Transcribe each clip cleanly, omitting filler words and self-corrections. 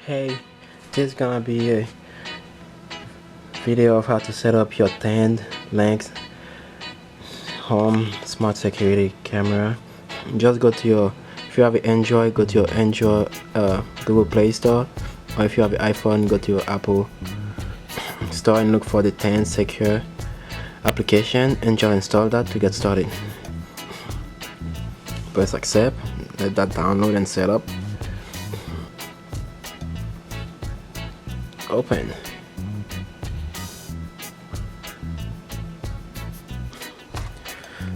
Hey, this is gonna be a video of how to set up your 10 Lynx home smart security camera. Just go to your, if you have an Android, go to your Android Google Play Store, or if you have an iPhone, go to your Apple Store and look for the 10 secure application and just install that to get started. Press accept, let that download and set up. Open.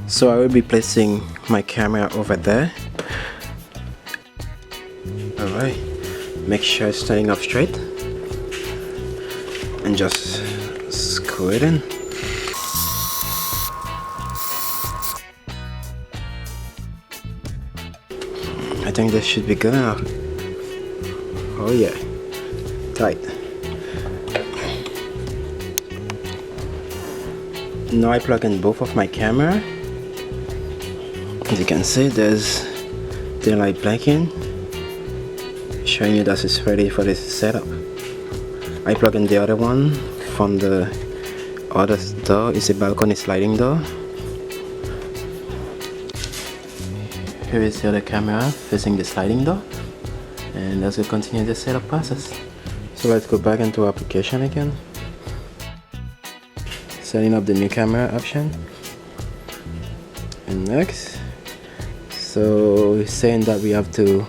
So I will be placing my camera over there. Alright, make sure it's standing up straight and just screw it in. I think this should be good enough. Oh yeah, tight. Now I plug in both of my camera. As you can see, there's daylight blinking, showing you that it's ready for this setup. I plug in the other one from the other door. It's a balcony sliding door. Here is the other camera facing the sliding door, and let's go continue the setup process. So let's go back into application again, setting up the new camera option, and next. So it's saying that we have to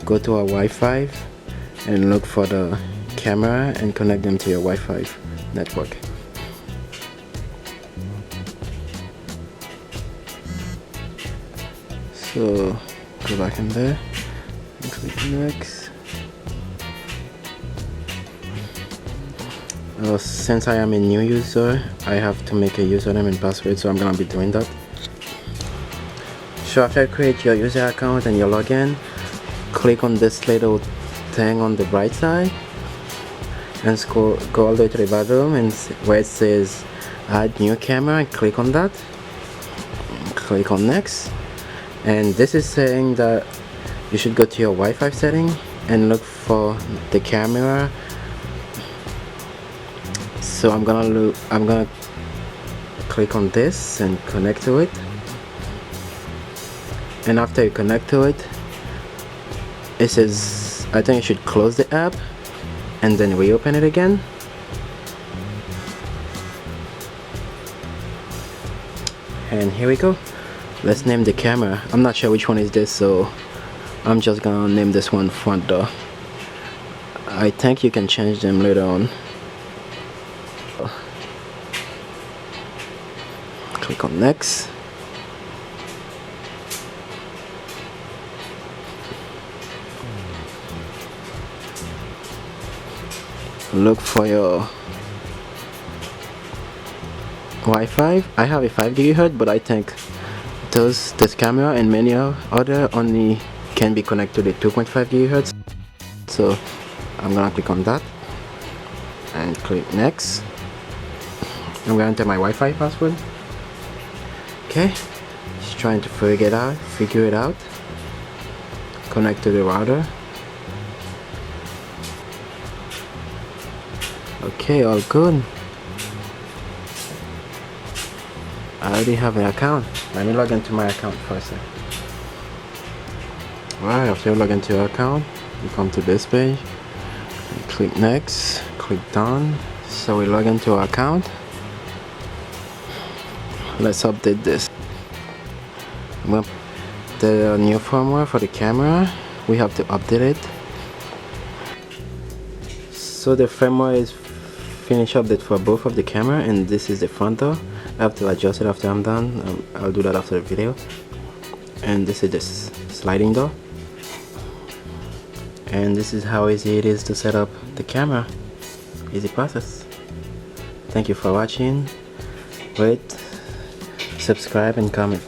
go to our Wi-Fi and look for the camera and connect them to your Wi-Fi network. So go back in there and click next. Since I am a new user, I have to make a username and password, so I'm gonna be doing that. So after you create your user account and your login, click on this little thing on the right side and go all the way to the bottom, and where it says add new camera, and click on that. Click on next, and this is saying that you should go to your Wi-Fi setting and look for the camera. So I'm gonna click on this and connect to it. And after you connect to it, it says I think you should close the app and then reopen it again. And here we go. Let's name the camera. I'm not sure which one is this, so I'm just gonna name this one front door. I think you can change them later on. Click on next. Look for your Wi-Fi. I have a 5 GHz, but I think this camera and many other only can be connected to the 2.5 GHz. So I'm gonna click on that and click next. I'm gonna enter my Wi-Fi password. Okay, just trying to figure it out. Connect to the router. Okay, all good. I already have an account. Let me log into my account first. Alright, after you log into your account, you come to this page and click next, click done. So we log into our account. Let's update this. Well, the new firmware for the camera, we have to update it. So the firmware is finish update for both of the camera, and this is the front door. I have to adjust it after I'm done. I'll do that after the video. And this is the sliding door, and this is how easy it is to set up the camera. Easy process. Thank you for watching. Rate, subscribe and comment.